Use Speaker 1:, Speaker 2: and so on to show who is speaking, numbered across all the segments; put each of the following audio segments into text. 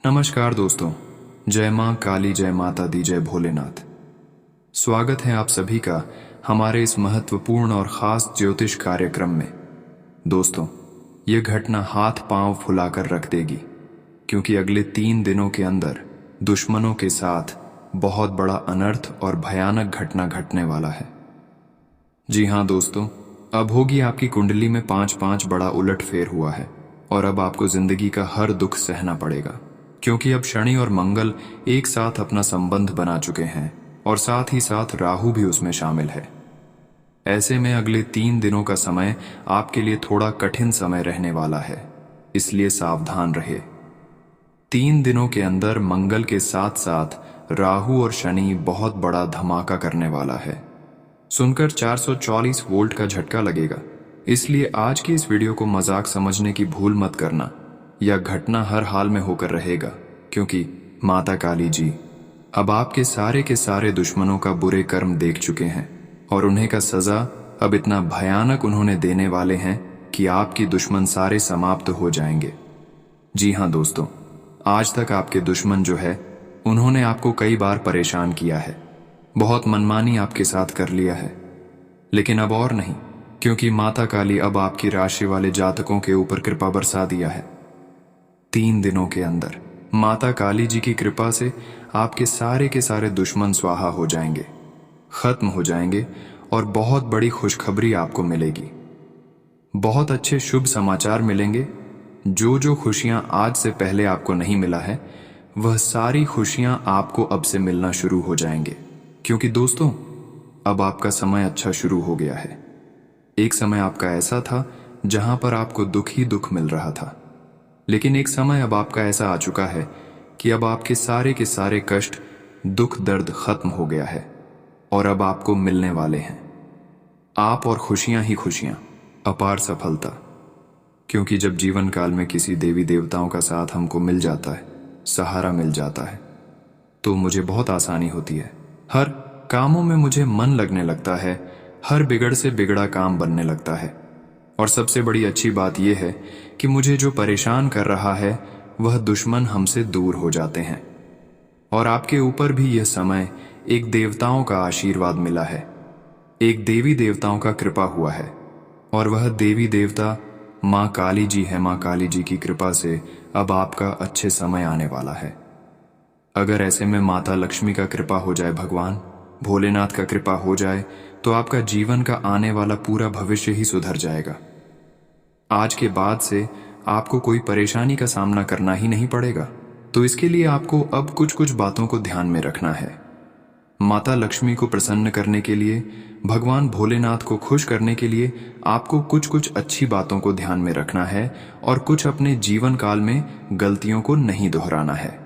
Speaker 1: नमस्कार दोस्तों। जय माँ काली, जय माता दी, जय भोलेनाथ। स्वागत है आप सभी का हमारे इस महत्वपूर्ण और खास ज्योतिष कार्यक्रम में। दोस्तों, ये घटना हाथ पांव फुलाकर रख देगी, क्योंकि अगले 3 दिनों के अंदर दुश्मनों के साथ बहुत बड़ा अनर्थ और भयानक घटना घटने वाला है। जी हाँ दोस्तों, अब होगी आपकी कुंडली में 5-5 बड़ा उलटफेर हुआ है और अब आपको जिंदगी का हर दुख सहना पड़ेगा, क्योंकि अब शनि और मंगल एक साथ अपना संबंध बना चुके हैं और साथ ही साथ राहु भी उसमें शामिल है। ऐसे में अगले 3 दिनों का समय आपके लिए थोड़ा कठिन समय रहने वाला है, इसलिए सावधान रहे। 3 दिनों के अंदर मंगल के साथ साथ राहु और शनि बहुत बड़ा धमाका करने वाला है। सुनकर 444 वोल्ट का झटका लगेगा, इसलिए आज की इस वीडियो को मजाक समझने की भूल मत करना। यह घटना हर हाल में होकर रहेगा, क्योंकि माता काली जी अब आपके सारे के सारे दुश्मनों का बुरे कर्म देख चुके हैं और उन्हें का सजा अब इतना भयानक उन्होंने देने वाले हैं कि आपके दुश्मन सारे समाप्त हो जाएंगे। जी हाँ दोस्तों, आज तक आपके दुश्मन जो है उन्होंने आपको कई बार परेशान किया है, बहुत मनमानी आपके साथ कर लिया है, लेकिन अब और नहीं, क्योंकि माता काली अब आपकी राशि वाले जातकों के ऊपर कृपा बरसा दिया है। 3 दिनों के अंदर माता काली जी की कृपा से आपके सारे के सारे दुश्मन स्वाहा हो जाएंगे, खत्म हो जाएंगे और बहुत बड़ी खुशखबरी आपको मिलेगी। बहुत अच्छे शुभ समाचार मिलेंगे। जो जो खुशियां आज से पहले आपको नहीं मिला है, वह सारी खुशियां आपको अब से मिलना शुरू हो जाएंगे, क्योंकि दोस्तों अब आपका समय अच्छा शुरू हो गया है। एक समय आपका ऐसा था जहां पर आपको दुख ही दुख मिल रहा था, लेकिन एक समय अब आपका ऐसा आ चुका है कि अब आपके सारे के सारे कष्ट, दुख, दर्द खत्म हो गया है और अब आपको मिलने वाले हैं आप और खुशियां ही खुशियां, अपार सफलता। क्योंकि जब जीवन काल में किसी देवी देवताओं का साथ हमको मिल जाता है, सहारा मिल जाता है, तो मुझे बहुत आसानी होती है। हर कामों में मुझे मन लगने लगता है, हर बिगड़ से बिगड़ा काम बनने लगता है। और सबसे बड़ी अच्छी बात यह है कि मुझे जो परेशान कर रहा है वह दुश्मन हमसे दूर हो जाते हैं। और आपके ऊपर भी यह समय एक देवताओं का आशीर्वाद मिला है, एक देवी देवताओं का कृपा हुआ है, और वह देवी देवता माँ काली जी है। माँ काली जी की कृपा से अब आपका अच्छे समय आने वाला है। अगर ऐसे में माता लक्ष्मी का कृपा हो जाए, भगवान भोलेनाथ का कृपा हो जाए, तो आपका जीवन का आने वाला पूरा भविष्य ही सुधर जाएगा। आज के बाद से आपको कोई परेशानी का सामना करना ही नहीं पड़ेगा। तो इसके लिए आपको अब कुछ कुछ बातों को ध्यान में रखना है। माता लक्ष्मी को प्रसन्न करने के लिए, भगवान भोलेनाथ को खुश करने के लिए आपको कुछ कुछ अच्छी बातों को ध्यान में रखना है और कुछ अपने जीवन काल में गलतियों को नहीं दोहराना है।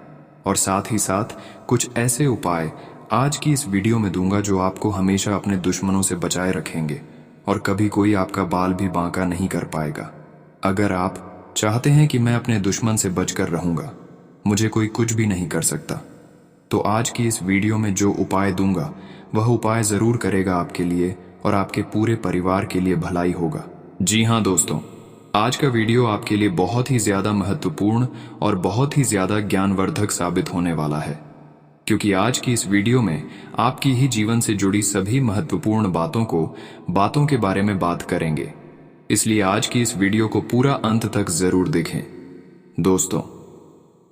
Speaker 1: और साथ ही साथ कुछ ऐसे उपाय आज की इस वीडियो में दूंगा जो आपको हमेशा अपने दुश्मनों से बचाए रखेंगे और कभी कोई आपका बाल भी बांका नहीं कर पाएगा। अगर आप चाहते हैं कि मैं अपने दुश्मन से बचकर रहूंगा, मुझे कोई कुछ भी नहीं कर सकता, तो आज की इस वीडियो में जो उपाय दूंगा वह उपाय जरूर करेगा आपके लिए और आपके पूरे परिवार के लिए भलाई होगा। जी हाँ दोस्तों, आज का वीडियो आपके लिए बहुत ही ज्यादा महत्वपूर्ण और बहुत ही ज्यादा ज्ञानवर्धक साबित होने वाला है, क्योंकि आज की इस वीडियो में आपकी ही जीवन से जुड़ी सभी महत्वपूर्ण बातों के बारे में बात करेंगे। इसलिए आज की इस वीडियो को पूरा अंत तक जरूर देखें। दोस्तों,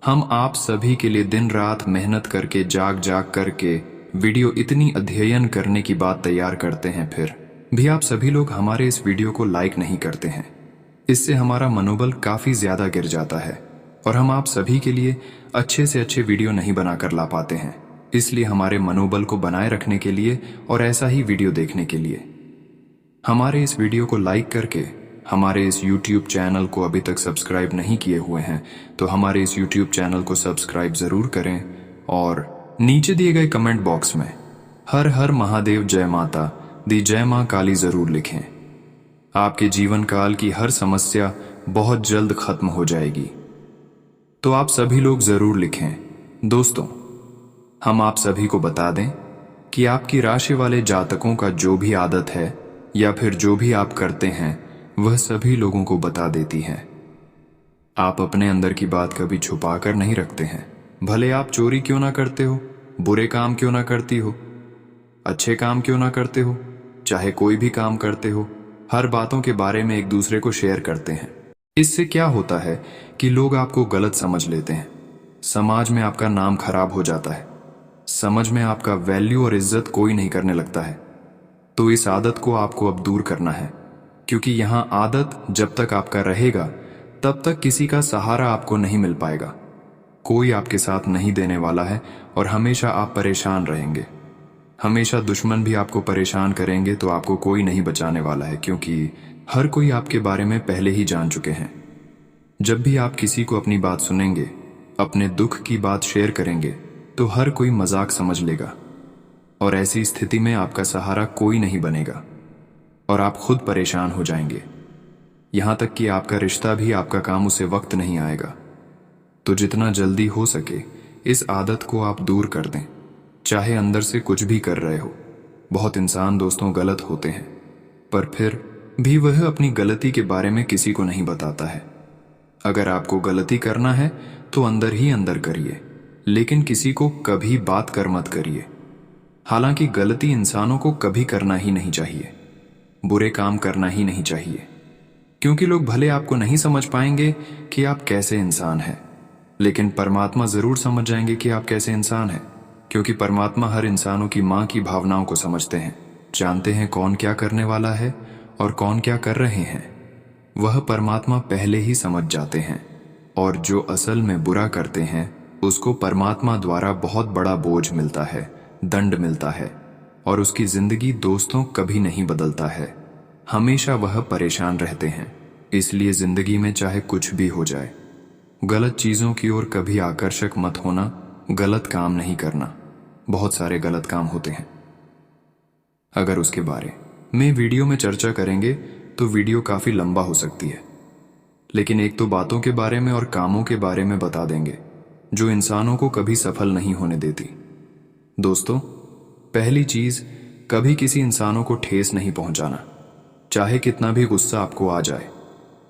Speaker 1: हम आप सभी के लिए दिन रात मेहनत करके, जाग जाग करके वीडियो इतनी अध्ययन करने की बात तैयार करते हैं, फिर भी आप सभी लोग हमारे इस वीडियो को लाइक नहीं करते हैं। इससे हमारा मनोबल काफी ज्यादा गिर जाता है और हम आप सभी के लिए अच्छे से अच्छे वीडियो नहीं बनाकर ला पाते हैं। इसलिए हमारे मनोबल को बनाए रखने के लिए और ऐसा ही वीडियो देखने के लिए हमारे इस वीडियो को लाइक करके, हमारे इस YouTube चैनल को अभी तक सब्सक्राइब नहीं किए हुए हैं तो हमारे इस YouTube चैनल को सब्सक्राइब जरूर करें और नीचे दिए गए कमेंट बॉक्स में हर हर महादेव, जय माता दी, जय मां काली जरूर लिखें। आपके जीवन काल की हर समस्या बहुत जल्द खत्म हो जाएगी। तो आप सभी लोग जरूर लिखें। दोस्तों, हम आप सभी को बता दें कि आपकी राशि वाले जातकों का जो भी आदत है या फिर जो भी आप करते हैं वह सभी लोगों को बता देती है। आप अपने अंदर की बात कभी छुपा कर नहीं रखते हैं। भले आप चोरी क्यों ना करते हो, बुरे काम क्यों ना करती हो, अच्छे काम क्यों ना करते हो, चाहे कोई भी काम करते हो, हर बातों के बारे में एक दूसरे को शेयर करते हैं। इससे क्या होता है कि लोग आपको गलत समझ लेते हैं, समाज में आपका नाम खराब हो जाता है, समझ में आपका वैल्यू और इज्जत कोई नहीं करने लगता है। तो इस आदत को आपको अब दूर करना है, क्योंकि यहां आदत जब तक आपका रहेगा तब तक किसी का सहारा आपको नहीं मिल पाएगा। कोई आपके साथ नहीं देने वाला है और हमेशा आप परेशान रहेंगे। हमेशा दुश्मन भी आपको परेशान करेंगे तो आपको कोई नहीं बचाने वाला है, क्योंकि हर कोई आपके बारे में पहले ही जान चुके हैं। जब भी आप किसी को अपनी बात सुनेंगे, अपने दुख की बात शेयर करेंगे, तो हर कोई मजाक समझ लेगा और ऐसी स्थिति में आपका सहारा कोई नहीं बनेगा और आप खुद परेशान हो जाएंगे। यहां तक कि आपका रिश्ता भी आपका काम उसे वक्त नहीं आएगा। तो जितना जल्दी हो सके इस आदत को आप दूर कर दें, चाहे अंदर से कुछ भी कर रहे हो। बहुत इंसान दोस्तों गलत होते हैं, पर फिर भी वह अपनी गलती के बारे में किसी को नहीं बताता है। अगर आपको गलती करना है तो अंदर ही अंदर करिए, लेकिन किसी को कभी बात कर मत करिए। हालांकि गलती इंसानों को कभी करना ही नहीं चाहिए, बुरे काम करना ही नहीं चाहिए, क्योंकि लोग भले आपको नहीं समझ पाएंगे कि आप कैसे इंसान हैं, लेकिन परमात्मा जरूर समझ जाएंगे कि आप कैसे इंसान हैं, क्योंकि परमात्मा हर इंसानों की मां की भावनाओं को समझते हैं, जानते हैं कौन क्या करने वाला है और कौन क्या कर रहे हैं। वह परमात्मा पहले ही समझ जाते हैं, और जो असल में बुरा करते हैं उसको परमात्मा द्वारा बहुत बड़ा बोझ मिलता है, दंड मिलता है, और उसकी जिंदगी दोस्तों कभी नहीं बदलता है। हमेशा वह परेशान रहते हैं। इसलिए जिंदगी में चाहे कुछ भी हो जाए, गलत चीजों की ओर कभी आकर्षक मत होना, गलत काम नहीं करना। बहुत सारे गलत काम होते हैं, अगर उसके बारे में वीडियो में चर्चा करेंगे तो वीडियो काफी लंबा हो सकती है, लेकिन एक तो बातों के बारे में और कामों के बारे में बता देंगे जो इंसानों को कभी सफल नहीं होने देती। दोस्तों, पहली चीज, कभी किसी इंसानों को ठेस नहीं पहुंचाना। चाहे कितना भी गुस्सा आपको आ जाए,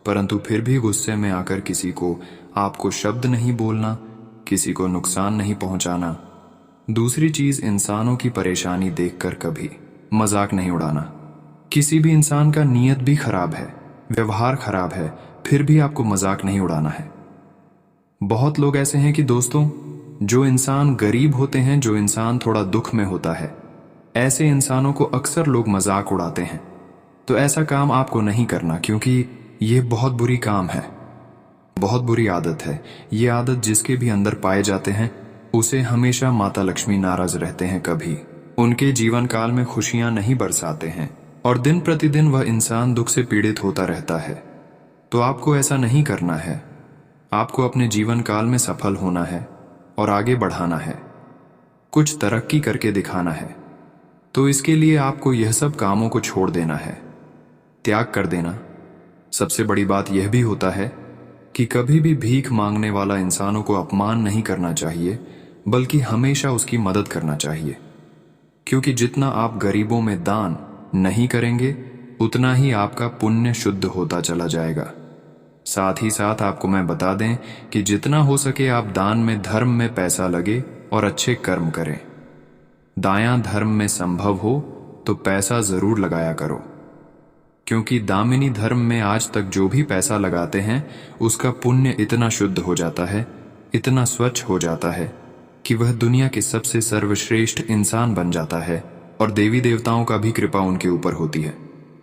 Speaker 1: परंतु फिर भी गुस्से में आकर किसी को आपको शब्द नहीं बोलना, किसी को नुकसान नहीं पहुंचाना। दूसरी चीज, इंसानों की परेशानी देखकर कभी मजाक नहीं उड़ाना। किसी भी इंसान का नीयत भी खराब है, व्यवहार खराब है, फिर भी आपको मजाक नहीं उड़ाना है। बहुत लोग ऐसे हैं कि दोस्तों, जो इंसान गरीब होते हैं, जो इंसान थोड़ा दुख में होता है, ऐसे इंसानों को अक्सर लोग मजाक उड़ाते हैं। तो ऐसा काम आपको नहीं करना, क्योंकि ये बहुत बुरी काम है, बहुत बुरी आदत है। ये आदत जिसके भी अंदर पाए जाते हैं उसे हमेशा माता लक्ष्मी नाराज रहते हैं, कभी उनके जीवन काल में खुशियां नहीं बरसाते हैं, और दिन प्रतिदिन वह इंसान दुख से पीड़ित होता रहता है। तो आपको ऐसा नहीं करना है। आपको अपने जीवन काल में सफल होना है और आगे बढ़ाना है, कुछ तरक्की करके दिखाना है। तो इसके लिए आपको यह सब कामों को छोड़ देना है, त्याग कर देना। सबसे बड़ी बात यह भी होता है कि कभी भी भीख मांगने वाला इंसानों को अपमान नहीं करना चाहिए, बल्कि हमेशा उसकी मदद करना चाहिए, क्योंकि जितना आप गरीबों में दान नहीं करेंगे उतना ही आपका पुण्य शुद्ध होता चला जाएगा। साथ ही साथ आपको मैं बता दें कि जितना हो सके आप दान में, धर्म में पैसा लगे और अच्छे कर्म करें। दायां धर्म में संभव हो तो पैसा जरूर लगाया करो, क्योंकि दामिनी धर्म में आज तक जो भी पैसा लगाते हैं उसका पुण्य इतना शुद्ध हो जाता है, इतना स्वच्छ हो जाता है कि वह दुनिया के सबसे सर्वश्रेष्ठ इंसान बन जाता है, और देवी देवताओं का भी कृपा उनके ऊपर होती है।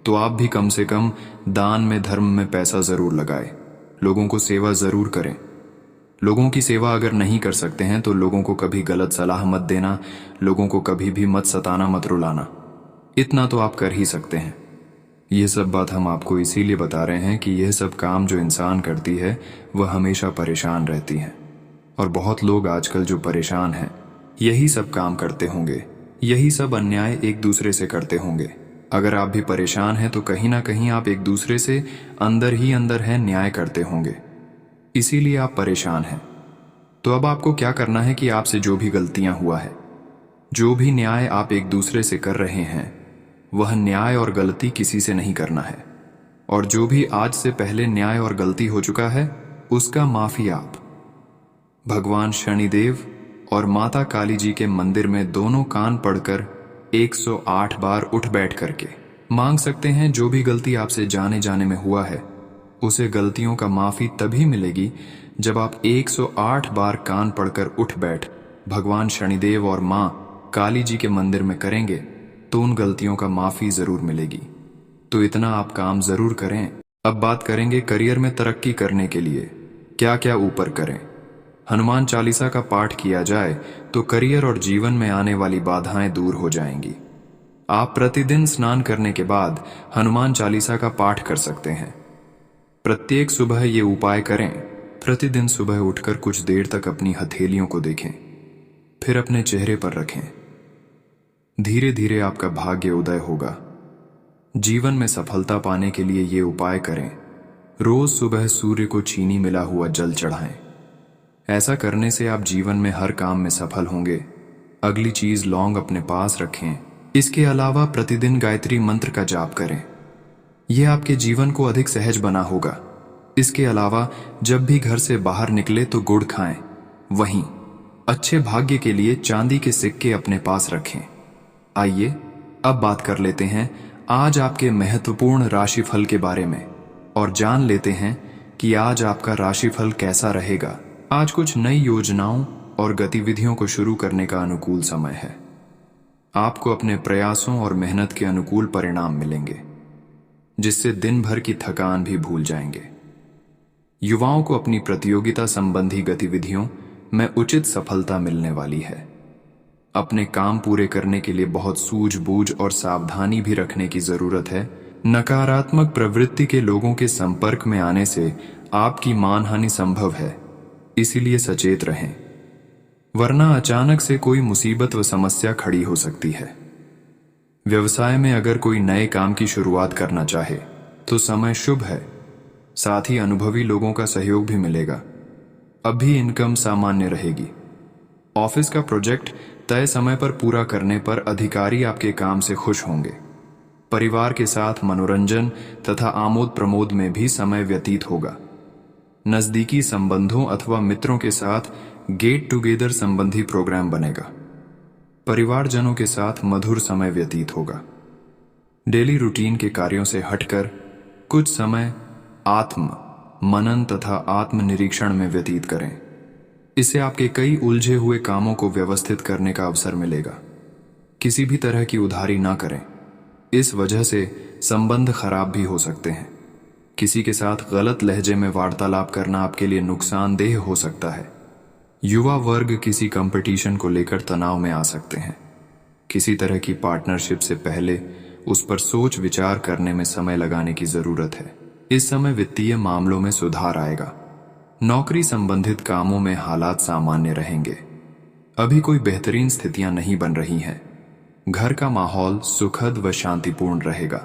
Speaker 1: तो आप भी कम से कम दान में, धर्म में पैसा जरूर लगाएं, लोगों को सेवा जरूर करें। लोगों की सेवा अगर नहीं कर सकते हैं तो लोगों को कभी गलत सलाह मत देना, लोगों को कभी भी मत सताना, मत रुलाना। इतना तो आप कर ही सकते हैं। ये सब बात हम आपको इसीलिए बता रहे हैं कि यह सब काम जो इंसान करती है वह हमेशा परेशान रहती है, और बहुत लोग आजकल जो परेशान हैं यही सब काम करते होंगे, यही सब अन्याय एक दूसरे से करते होंगे। अगर आप भी परेशान हैं तो कहीं ना कहीं आप एक दूसरे से अंदर ही अंदर है न्याय करते होंगे, इसीलिए आप परेशान हैं। तो अब आपको क्या करना है कि आपसे जो भी गलतियां हुआ है, जो भी न्याय आप एक दूसरे से कर रहे हैं, वह न्याय और गलती किसी से नहीं करना है। और जो भी आज से पहले न्याय और गलती हो चुका है उसका माफी आप भगवान शनिदेव और माता काली जी के मंदिर में दोनों कान पड़कर 108 बार उठ बैठ करके मांग सकते हैं। जो भी गलती आपसे जाने जाने में हुआ है, उसे गलतियों का माफी तभी मिलेगी जब आप 108 बार कान पड़कर उठ बैठ भगवान शनिदेव और मां काली जी के मंदिर में करेंगे, तो उन गलतियों का माफी जरूर मिलेगी। तो इतना आप काम जरूर करें। अब बात करेंगे करियर में तरक्की करने के लिए क्या क्या ऊपर करें। हनुमान चालीसा का पाठ किया जाए तो करियर और जीवन में आने वाली बाधाएं दूर हो जाएंगी। आप प्रतिदिन स्नान करने के बाद हनुमान चालीसा का पाठ कर सकते हैं। प्रत्येक सुबह ये उपाय करें। प्रतिदिन सुबह उठकर कुछ देर तक अपनी हथेलियों को देखें, फिर अपने चेहरे पर रखें। धीरे धीरे आपका भाग्य उदय होगा। जीवन में सफलता पाने के लिए ये उपाय करें। रोज सुबह सूर्य को चीनी मिला हुआ जल चढ़ाएं। ऐसा करने से आप जीवन में हर काम में सफल होंगे। अगली चीज, लौंग अपने पास रखें। इसके अलावा प्रतिदिन गायत्री मंत्र का जाप करें। यह आपके जीवन को अधिक सहज बना होगा। इसके अलावा जब भी घर से बाहर निकले तो गुड़ खाएं। वहीं अच्छे भाग्य के लिए चांदी के सिक्के अपने पास रखें। आइए अब बात कर लेते हैं आज आपके महत्वपूर्ण राशिफल के बारे में और जान लेते हैं कि आज आपका राशिफल कैसा रहेगा। आज कुछ नई योजनाओं और गतिविधियों को शुरू करने का अनुकूल समय है। आपको अपने प्रयासों और मेहनत के अनुकूल परिणाम मिलेंगे, जिससे दिन भर की थकान भी भूल जाएंगे। युवाओं को अपनी प्रतियोगिता संबंधी गतिविधियों में उचित सफलता मिलने वाली है। अपने काम पूरे करने के लिए बहुत सूझबूझ और सावधानी भी रखने की जरूरत है। नकारात्मक प्रवृत्ति के लोगों के संपर्क में आने से आपकी मानहानि संभव है, इसीलिए सचेत रहें, वरना अचानक से कोई मुसीबत व समस्या खड़ी हो सकती है। व्यवसाय में अगर कोई नए काम की शुरुआत करना चाहे तो समय शुभ है। साथ ही अनुभवी लोगों का सहयोग भी मिलेगा। अभी इनकम सामान्य रहेगी। ऑफिस का प्रोजेक्ट तय समय पर पूरा करने पर अधिकारी आपके काम से खुश होंगे। परिवार के साथ मनोरंजन तथा आमोद प्रमोद में भी समय व्यतीत होगा। नजदीकी संबंधों अथवा मित्रों के साथ गेट टुगेदर संबंधी प्रोग्राम बनेगा। परिवारजनों के साथ मधुर समय व्यतीत होगा। डेली रूटीन के कार्यों से हटकर कुछ समय आत्म मनन तथा आत्मनिरीक्षण में व्यतीत करें। इससे आपके कई उलझे हुए कामों को व्यवस्थित करने का अवसर मिलेगा। किसी भी तरह की उधारी ना करें, इस वजह से संबंध खराब भी हो सकते हैं। किसी के साथ गलत लहजे में वार्तालाप करना आपके लिए नुकसानदेह हो सकता है। युवा वर्ग किसी कंपटीशन को लेकर तनाव में आ सकते हैं। किसी तरह की पार्टनरशिप से पहले उस पर सोच विचार करने में समय लगाने की जरूरत है। इस समय वित्तीय मामलों में सुधार आएगा। नौकरी संबंधित कामों में हालात सामान्य रहेंगे। अभी कोई बेहतरीन स्थितियां नहीं बन रही हैं। घर का माहौल सुखद व शांतिपूर्ण रहेगा।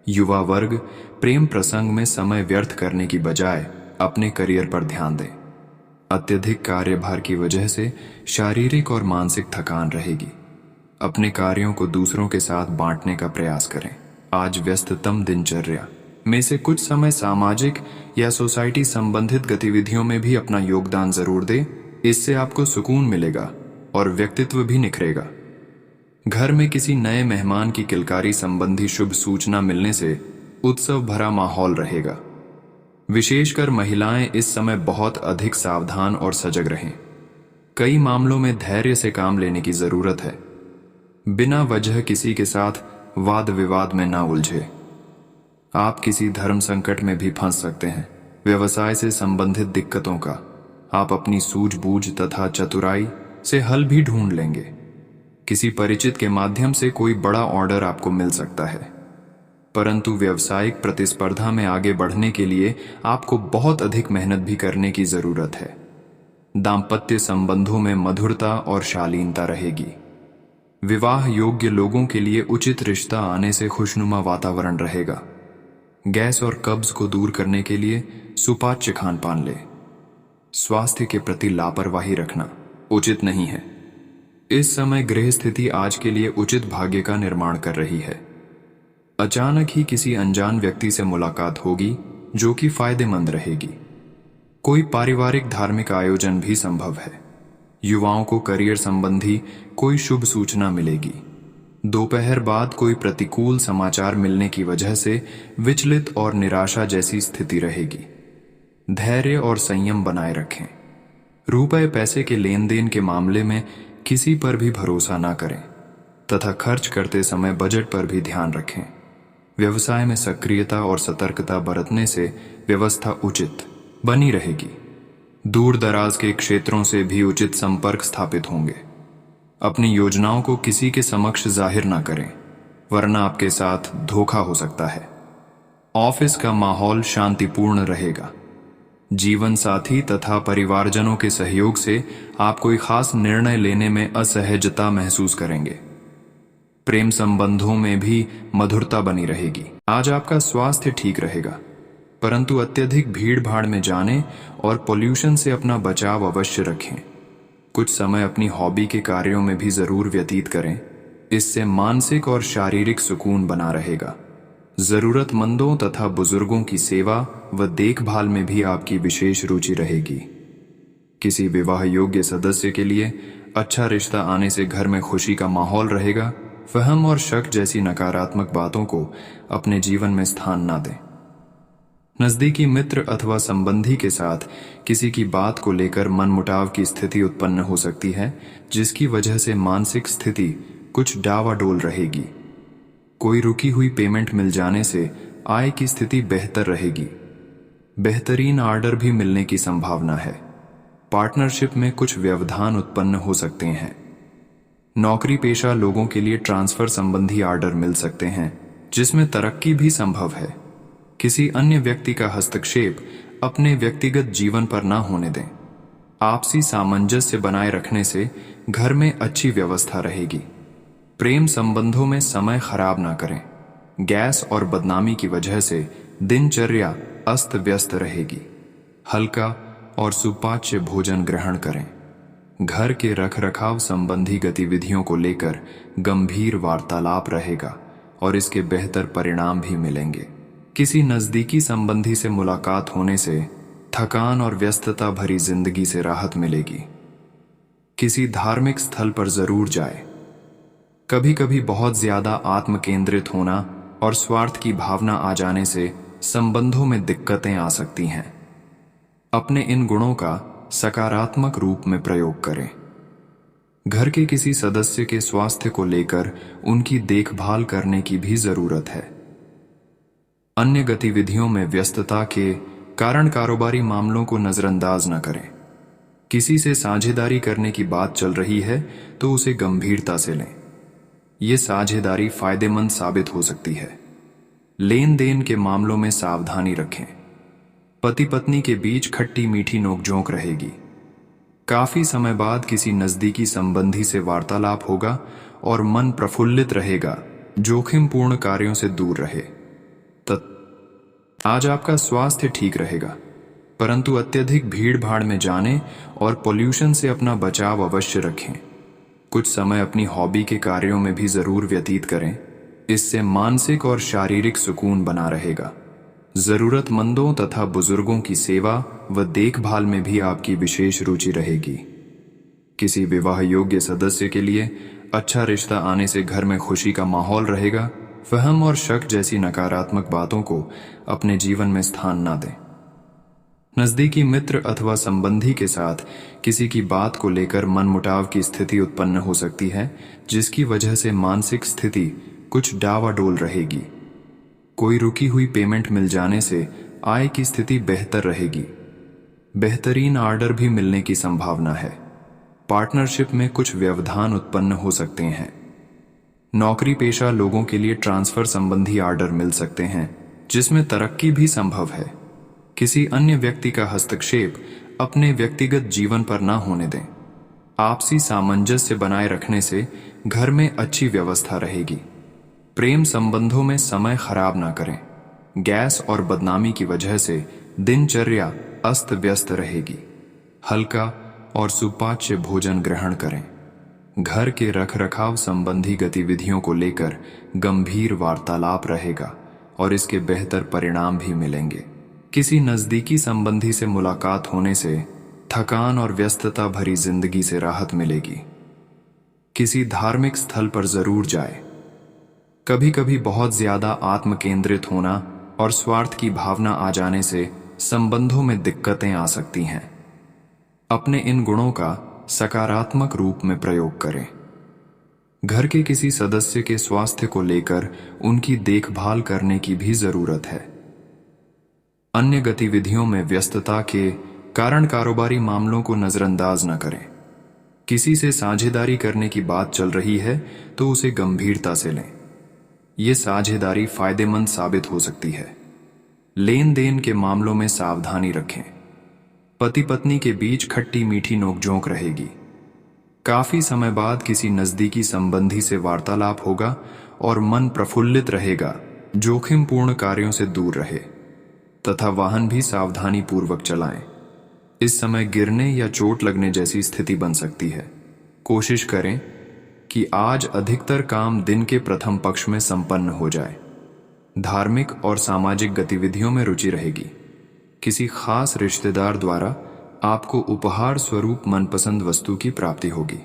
Speaker 1: युवा वर्ग प्रेम प्रसंग में समय व्यर्थ करने की बजाय अपने करियर पर ध्यान दें। अत्यधिक कार्यभार की वजह से शारीरिक और मानसिक थकान रहेगी। अपने कार्यों को दूसरों के साथ बांटने का प्रयास करें। आज व्यस्ततम दिनचर्या में से कुछ समय सामाजिक या सोसाइटी संबंधित गतिविधियों में भी अपना योगदान जरूर दें। इससे आपको सुकून मिलेगा और व्यक्तित्व भी निखरेगा। घर में किसी नए मेहमान की किलकारी संबंधी शुभ सूचना मिलने से उत्सव भरा माहौल रहेगा। विशेषकर महिलाएं इस समय बहुत अधिक सावधान और सजग रहें। कई मामलों में धैर्य से काम लेने की जरूरत है। बिना वजह किसी के साथ वाद विवाद में ना उलझे। आप किसी धर्म संकट में भी फंस सकते हैं। व्यवसाय से संबंधित दिक्कतों का आप अपनी सूझबूझ तथा चतुराई से हल भी ढूंढ लेंगे। किसी परिचित के माध्यम से कोई बड़ा ऑर्डर आपको मिल सकता है, परंतु व्यावसायिक प्रतिस्पर्धा में आगे बढ़ने के लिए आपको बहुत अधिक मेहनत भी करने की जरूरत है। दाम्पत्य संबंधों में मधुरता और शालीनता रहेगी। विवाह योग्य लोगों के लिए उचित रिश्ता आने से खुशनुमा वातावरण रहेगा। गैस और कब्ज को दूर करने के लिए सुपाच्य खान पान लें। स्वास्थ्य के प्रति लापरवाही रखना उचित नहीं है। इस समय गृह स्थिति आज के लिए उचित भाग्य का निर्माण कर रही है। अचानक ही किसी अनजान व्यक्ति से मुलाकात होगी जो कि फायदेमंद रहेगी। कोई पारिवारिक धार्मिक आयोजन भी संभव है। युवाओं को करियर संबंधी कोई शुभ सूचना मिलेगी। दोपहर बाद कोई प्रतिकूल समाचार मिलने की वजह से विचलित और निराशा जैसी स्थिति रहेगी। धैर्य और संयम बनाए रखें। रुपए पैसे के लेन देन के मामले में किसी पर भी भरोसा ना करें तथा खर्च करते समय बजट पर भी ध्यान रखें। व्यवसाय में सक्रियता और सतर्कता बरतने से व्यवस्था उचित बनी रहेगी। दूर दराज के क्षेत्रों से भी उचित संपर्क स्थापित होंगे। अपनी योजनाओं को किसी के समक्ष जाहिर ना करें, वरना आपके साथ धोखा हो सकता है। ऑफिस का माहौल शांतिपूर्ण रहेगा। जीवन साथी तथा परिवारजनों के सहयोग से आप कोई खास निर्णय लेने में असहजता महसूस करेंगे। प्रेम संबंधों में भी मधुरता बनी रहेगी। आज आपका स्वास्थ्य ठीक रहेगा, परंतु अत्यधिक भीड़ भाड़ में जाने और पोल्यूशन से अपना बचाव अवश्य रखें। कुछ समय अपनी हॉबी के कार्यों में भी जरूर व्यतीत करें, इससे मानसिक और शारीरिक सुकून बना रहेगा। जरूरतमंदों तथा बुजुर्गों की सेवा व देखभाल में भी आपकी विशेष रुचि रहेगी। किसी विवाह योग्य सदस्य के लिए अच्छा रिश्ता आने से घर में खुशी का माहौल रहेगा। वहम और शक जैसी नकारात्मक बातों को अपने जीवन में स्थान ना दें। नजदीकी मित्र अथवा संबंधी के साथ किसी की बात को लेकर मनमुटाव की स्थिति उत्पन्न हो सकती है, जिसकी वजह से मानसिक स्थिति कुछ डावाडोल रहेगी। कोई रुकी हुई पेमेंट मिल जाने से आय की स्थिति बेहतर रहेगी। बेहतरीन ऑर्डर भी मिलने की संभावना है। पार्टनरशिप में कुछ व्यवधान उत्पन्न हो सकते हैं। नौकरी पेशा लोगों के लिए ट्रांसफर संबंधी ऑर्डर मिल सकते हैं, जिसमें तरक्की भी संभव है। किसी अन्य व्यक्ति का हस्तक्षेप अपने व्यक्तिगत जीवन पर ना होने दें। आपसी सामंजस्य बनाए रखने से घर में अच्छी व्यवस्था रहेगी। प्रेम संबंधों में समय खराब ना करें। गैस और बदनामी की वजह से दिनचर्या अस्त व्यस्त रहेगी। हल्का और सुपाच्य भोजन ग्रहण करें। घर के रखरखाव संबंधी गतिविधियों को लेकर गंभीर वार्तालाप रहेगा और इसके बेहतर परिणाम भी मिलेंगे। किसी नजदीकी संबंधी से मुलाकात होने से थकान और व्यस्तता भरी जिंदगी से राहत मिलेगी। किसी धार्मिक स्थल पर जरूर जाए। कभी कभी बहुत ज्यादा आत्म केंद्रित होना और स्वार्थ की भावना आ जाने से संबंधों में दिक्कतें आ सकती हैं। अपने इन गुणों का सकारात्मक रूप में प्रयोग करें। घर के किसी सदस्य के स्वास्थ्य को लेकर उनकी देखभाल करने की भी जरूरत है। अन्य गतिविधियों में व्यस्तता के कारण कारोबारी मामलों को नजरअंदाज न करें। किसी से साझेदारी करने की बात चल रही है तो उसे गंभीरता से लें। ये साझेदारी फायदेमंद साबित हो सकती है। लेन देन के मामलों में सावधानी रखें। पति पत्नी के बीच खट्टी मीठी नोकझोंक रहेगी। काफी समय बाद किसी नजदीकी संबंधी से वार्तालाप होगा और मन प्रफुल्लित रहेगा। जोखिमपूर्ण कार्यों से दूर रहे। आज आपका स्वास्थ्य ठीक रहेगा, परंतु अत्यधिक भीड़ भाड़ में जाने और पोल्यूशन से अपना बचाव अवश्य रखें। कुछ समय अपनी हॉबी के कार्यों में भी जरूर व्यतीत करें, इससे मानसिक और शारीरिक सुकून बना रहेगा। जरूरतमंदों तथा बुजुर्गों की सेवा व देखभाल में भी आपकी विशेष रुचि रहेगी। किसी विवाह योग्य सदस्य के लिए अच्छा रिश्ता आने से घर में खुशी का माहौल रहेगा। वहम और शक जैसी नकारात्मक बातों को अपने जीवन में स्थान ना दें। नजदीकी मित्र अथवा संबंधी के साथ किसी की बात को लेकर मनमुटाव की स्थिति उत्पन्न हो सकती है, जिसकी वजह से मानसिक स्थिति कुछ डावाडोल रहेगी। कोई रुकी हुई पेमेंट मिल जाने से आय की स्थिति बेहतर रहेगी। बेहतरीन ऑर्डर भी मिलने की संभावना है। पार्टनरशिप में कुछ व्यवधान उत्पन्न हो सकते हैं। नौकरी पेशा लोगों के लिए ट्रांसफर संबंधी ऑर्डर मिल सकते हैं, जिसमें तरक्की भी संभव है। किसी अन्य व्यक्ति का हस्तक्षेप अपने व्यक्तिगत जीवन पर ना होने दें। आपसी सामंजस्य बनाए रखने से घर में अच्छी व्यवस्था रहेगी। प्रेम संबंधों में समय खराब ना करें। गैस और बदनामी की वजह से दिनचर्या अस्त व्यस्त रहेगी। हल्का और सुपाच्य भोजन ग्रहण करें। घर के रखरखाव संबंधी गतिविधियों को लेकर गंभीर वार्तालाप रहेगा और इसके बेहतर परिणाम भी मिलेंगे। किसी नज़दीकी संबंधी से मुलाकात होने से थकान और व्यस्तता भरी जिंदगी से राहत मिलेगी। किसी धार्मिक स्थल पर जरूर जाए। कभी कभी बहुत ज्यादा आत्म केंद्रित होना और स्वार्थ की भावना आ जाने से संबंधों में दिक्कतें आ सकती हैं। अपने इन गुणों का सकारात्मक रूप में प्रयोग करें। घर के किसी सदस्य के स्वास्थ्य को लेकर उनकी देखभाल करने की भी जरूरत है। अन्य गतिविधियों में व्यस्तता के कारण कारोबारी मामलों को नजरअंदाज न करें। किसी से साझेदारी करने की बात चल रही है तो उसे गंभीरता से लें। ये साझेदारी फायदेमंद साबित हो सकती है। लेन देन के मामलों में सावधानी रखें। पति पत्नी के बीच खट्टी मीठी नोकझोंक रहेगी। काफी समय बाद किसी नजदीकी संबंधी से वार्तालाप होगा और मन प्रफुल्लित रहेगा। जोखिमपूर्ण कार्यों से दूर रहे तथा वाहन भी सावधानी पूर्वक चलाएं। इस समय गिरने या चोट लगने जैसी स्थिति बन सकती है। कोशिश करें कि आज अधिकतर काम दिन के प्रथम पक्ष में संपन्न हो जाए। धार्मिक और सामाजिक गतिविधियों में रुचि रहेगी। किसी खास रिश्तेदार द्वारा आपको उपहार स्वरूप मनपसंद वस्तु की प्राप्ति होगी।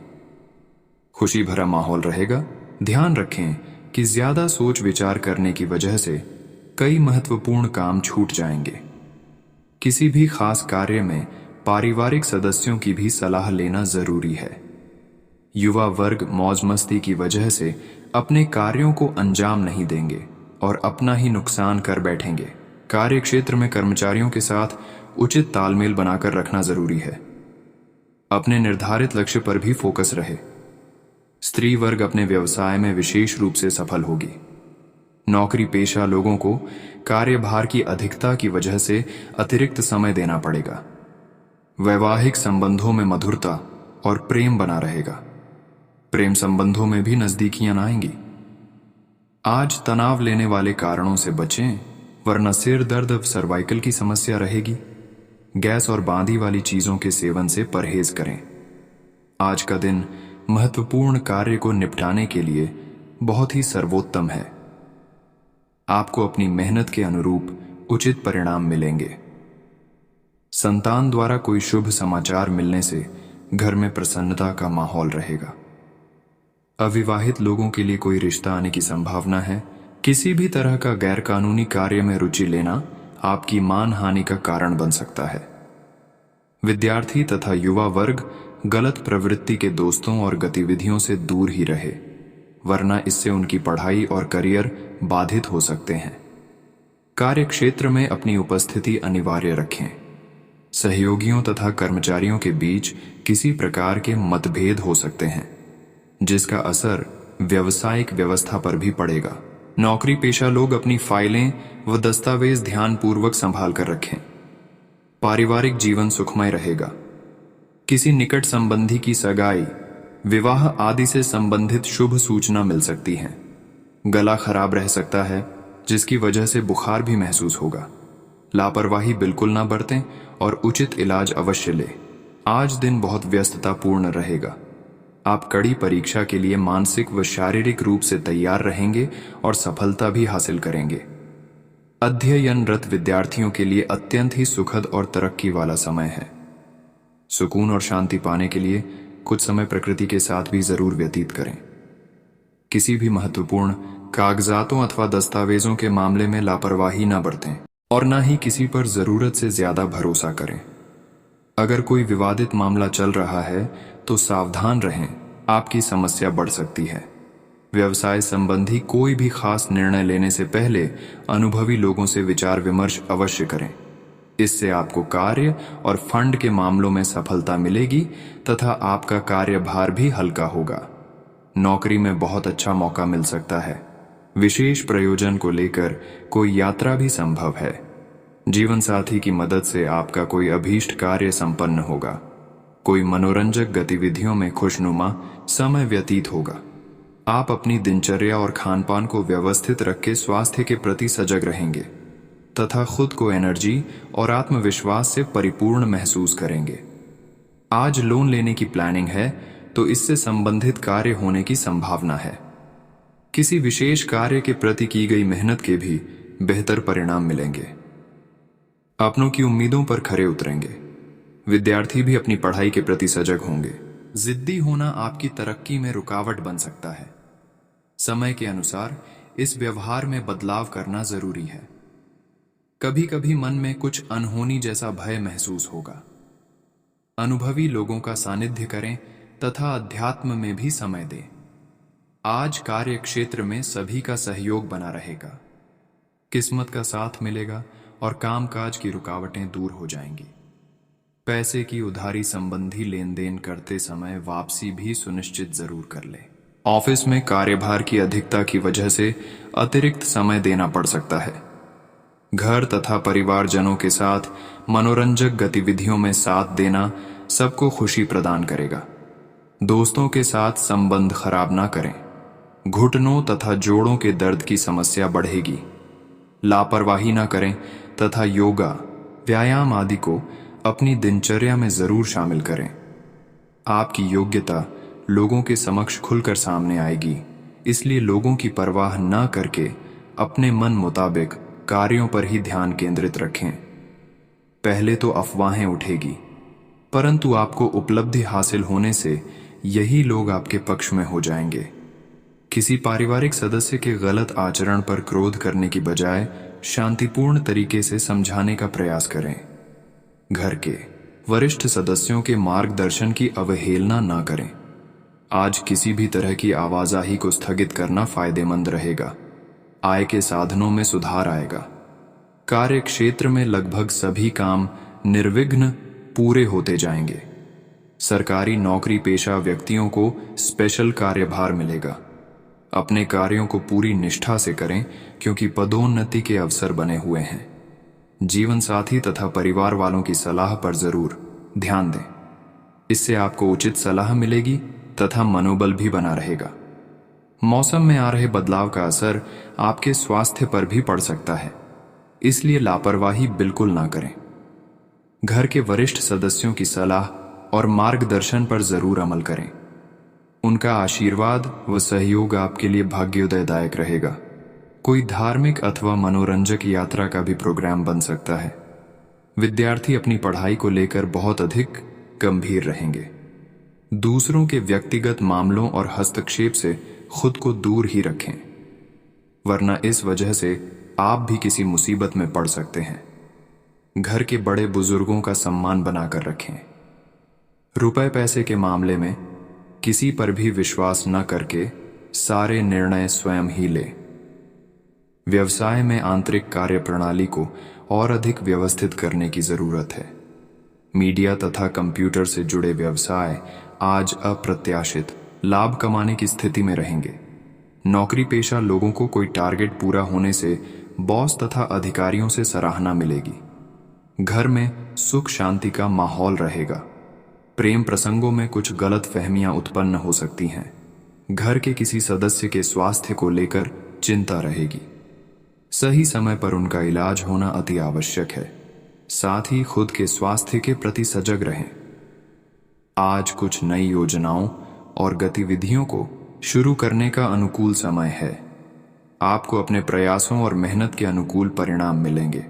Speaker 1: खुशी भरा माहौल रहेगा। ध्यान रखें कि ज्यादा सोच विचार करने की वजह से कई महत्वपूर्ण काम छूट जाएंगे। किसी भी खास कार्य में पारिवारिक सदस्यों की भी सलाह लेना जरूरी है। युवा वर्ग मौज मस्ती की वजह से अपने कार्यों को अंजाम नहीं देंगे और अपना ही नुकसान कर बैठेंगे। कार्य क्षेत्र में कर्मचारियों के साथ उचित तालमेल बनाकर रखना जरूरी है। अपने निर्धारित लक्ष्य पर भी फोकस रहे। स्त्री वर्ग अपने व्यवसाय में विशेष रूप से सफल होगी। नौकरी पेशा लोगों को कार्यभार की अधिकता की वजह से अतिरिक्त समय देना पड़ेगा। वैवाहिक संबंधों में मधुरता और प्रेम बना रहेगा। प्रेम संबंधों में भी नजदीकियां आएंगी। आज तनाव लेने वाले कारणों से बचें, वरना सिर दर्द, सर्वाइकल की समस्या रहेगी। गैस और बांदी वाली चीजों के सेवन से परहेज करें। आज का दिन महत्वपूर्ण कार्य को निपटाने के लिए बहुत ही सर्वोत्तम है। आपको अपनी मेहनत के अनुरूप उचित परिणाम मिलेंगे। संतान द्वारा कोई शुभ समाचार मिलने से घर में प्रसन्नता का माहौल रहेगा। अविवाहित लोगों के लिए कोई रिश्ता आने की संभावना है। किसी भी तरह का गैरकानूनी कार्य में रुचि लेना आपकी मान हानि का कारण बन सकता है। विद्यार्थी तथा युवा वर्ग गलत प्रवृत्ति के दोस्तों और गतिविधियों से दूर ही रहे, वरना इससे उनकी पढ़ाई और करियर बाधित हो सकते हैं। कार्य क्षेत्र में अपनी उपस्थिति अनिवार्य रखें। सहयोगियों तथा कर्मचारियों के बीच किसी प्रकार के मतभेद हो सकते हैं, जिसका असर व्यावसायिक व्यवस्था पर भी पड़ेगा। नौकरी पेशा लोग अपनी फाइलें व दस्तावेज ध्यानपूर्वक संभाल कर रखें। पारिवारिक जीवन सुखमय रहेगा। किसी निकट संबंधी की सगाई, विवाह आदि से संबंधित शुभ सूचना मिल सकती है। गला खराब रह सकता है, जिसकी वजह से बुखार भी महसूस होगा। लापरवाही बिल्कुल ना बरतें और उचित इलाज अवश्य लें। आज दिन बहुत व्यस्ततापूर्ण रहेगा। आप कड़ी परीक्षा के लिए मानसिक व शारीरिक रूप से तैयार रहेंगे और सफलता भी हासिल करेंगे। अध्ययनरत विद्यार्थियों के लिए अत्यंत ही सुखद और तरक्की वाला समय है। सुकून और शांति पाने के लिए कुछ समय प्रकृति के साथ भी जरूर व्यतीत करें। किसी भी महत्वपूर्ण कागजातों अथवा दस्तावेजों के मामले में लापरवाही न बरतें और न ही किसी पर जरूरत से ज्यादा भरोसा करें। अगर कोई विवादित मामला चल रहा है तो सावधान रहें, आपकी समस्या बढ़ सकती है। व्यवसाय संबंधी कोई भी खास निर्णय लेने से पहले अनुभवी लोगों से विचार विमर्श अवश्य करें। इससे आपको कार्य और फंड के मामलों में सफलता मिलेगी तथा आपका कार्यभार भी हल्का होगा। नौकरी में बहुत अच्छा मौका मिल सकता है। विशेष प्रयोजन को लेकर कोई यात्रा भी संभव है। जीवन साथी की मदद से आपका कोई अभीष्ट कार्य संपन्न होगा। कोई मनोरंजक गतिविधियों में खुशनुमा समय व्यतीत होगा। आप अपनी दिनचर्या और खानपान को व्यवस्थित रख के स्वास्थ्य के प्रति सजग रहेंगे तथा खुद को एनर्जी और आत्मविश्वास से परिपूर्ण महसूस करेंगे। आज लोन लेने की प्लानिंग है तो इससे संबंधित कार्य होने की संभावना है। किसी विशेष कार्य के प्रति की गई मेहनत के भी बेहतर परिणाम मिलेंगे। अपनों की उम्मीदों पर खरे उतरेंगे। विद्यार्थी भी अपनी पढ़ाई के प्रति सजग होंगे। जिद्दी होना आपकी तरक्की में रुकावट बन सकता है। समय के अनुसार इस व्यवहार में बदलाव करना जरूरी है। कभी कभी मन में कुछ अनहोनी जैसा भय महसूस होगा। अनुभवी लोगों का सानिध्य करें तथा अध्यात्म में भी समय दें। आज कार्य क्षेत्र में सभी का सहयोग बना रहेगा। किस्मत का साथ मिलेगा और कामकाज की रुकावटें दूर हो जाएंगी। पैसे की उधारी संबंधी लेन देन करते समय वापसी भी सुनिश्चित जरूर कर लें। ऑफिस में कार्यभार की अधिकता की वजह से अतिरिक्त समय देना पड़ सकता है। घर तथा परिवारजनों के साथ मनोरंजक गतिविधियों में साथ देना सबको खुशी प्रदान करेगा। दोस्तों के साथ संबंध खराब ना करें। घुटनों तथा जोड़ों के दर्द की समस्या बढ़ेगी। लापरवाही ना करें तथा योगा, व्यायाम आदि को अपनी दिनचर्या में जरूर शामिल करें। आपकी योग्यता लोगों के समक्ष खुलकर सामने आएगी, इसलिए लोगों की परवाह न करके अपने मन मुताबिक कार्यों पर ही ध्यान केंद्रित रखें। पहले तो अफवाहें उठेगी, परंतु आपको उपलब्धि हासिल होने से यही लोग आपके पक्ष में हो जाएंगे। किसी पारिवारिक सदस्य के गलत आचरण पर क्रोध करने की बजाय शांतिपूर्ण तरीके से समझाने का प्रयास करें। घर के वरिष्ठ सदस्यों के मार्गदर्शन की अवहेलना ना करें। आज किसी भी तरह की आवाजाही को स्थगित करना फायदेमंद रहेगा। आय के साधनों में सुधार आएगा। कार्य क्षेत्र में लगभग सभी काम निर्विघ्न पूरे होते जाएंगे। सरकारी नौकरी पेशा व्यक्तियों को स्पेशल कार्यभार मिलेगा। अपने कार्यों को पूरी निष्ठा से करें, क्योंकि पदोन्नति के अवसर बने हुए हैं। जीवन साथी तथा परिवार वालों की सलाह पर जरूर ध्यान दें। इससे आपको उचित सलाह मिलेगी तथा मनोबल भी बना रहेगा। मौसम में आ रहे बदलाव का असर आपके स्वास्थ्य पर भी पड़ सकता है, इसलिए लापरवाही बिल्कुल ना करें। घर के वरिष्ठ सदस्यों की सलाह और मार्गदर्शन पर जरूर अमल करें। उनका आशीर्वाद व सहयोग आपके लिए भाग्योदयदायक रहेगा। कोई धार्मिक अथवा मनोरंजक यात्रा का भी प्रोग्राम बन सकता है। विद्यार्थी अपनी पढ़ाई को लेकर बहुत अधिक गंभीर रहेंगे। दूसरों के व्यक्तिगत मामलों और हस्तक्षेप से खुद को दूर ही रखें, वरना इस वजह से आप भी किसी मुसीबत में पड़ सकते हैं। घर के बड़े बुजुर्गों का सम्मान बनाकर रखें। रुपए पैसे के मामले में किसी पर भी विश्वास न करके सारे निर्णय स्वयं ही लें। व्यवसाय में आंतरिक कार्य प्रणाली को और अधिक व्यवस्थित करने की जरूरत है। मीडिया तथा कंप्यूटर से जुड़े व्यवसाय आज अप्रत्याशित लाभ कमाने की स्थिति में रहेंगे। नौकरी पेशा लोगों को कोई टारगेट पूरा होने से बॉस तथा अधिकारियों से सराहना मिलेगी। घर में सुख शांति का माहौल रहेगा। प्रेम प्रसंगों में कुछ गलत फहमियां उत्पन्न हो सकती हैं। घर के किसी सदस्य के स्वास्थ्य को लेकर चिंता रहेगी। सही समय पर उनका इलाज होना अति आवश्यक है। साथ ही खुद के स्वास्थ्य के प्रति सजग रहें। आज कुछ नई योजनाओं और गतिविधियों को शुरू करने का अनुकूल समय है। आपको अपने प्रयासों और मेहनत के अनुकूल परिणाम मिलेंगे,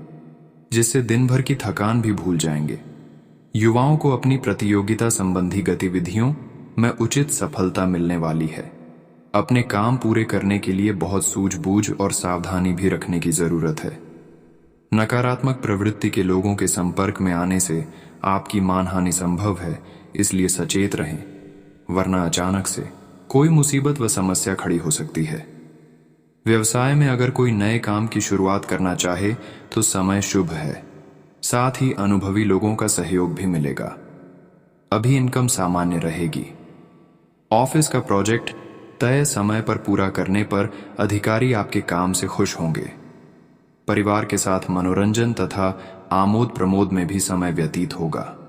Speaker 1: जिससे दिन भर की थकान भी भूल जाएंगे। युवाओं को अपनी प्रतियोगिता संबंधी गतिविधियों में उचित सफलता मिलने वाली है। अपने काम पूरे करने के लिए बहुत सूझबूझ और सावधानी भी रखने की जरूरत है। नकारात्मक प्रवृत्ति के लोगों के संपर्क में आने से आपकी मानहानि संभव है, इसलिए सचेत रहें, वरना अचानक से कोई मुसीबत व समस्या खड़ी हो सकती है। व्यवसाय में अगर कोई नए काम की शुरुआत करना चाहे तो समय शुभ है। साथ ही अनुभवी लोगों का सहयोग भी मिलेगा। अभी इनकम सामान्य रहेगी। ऑफिस का प्रोजेक्ट तय समय पर पूरा करने पर अधिकारी आपके काम से खुश होंगे। परिवार के साथ मनोरंजन तथा आमोद प्रमोद में भी समय व्यतीत होगा।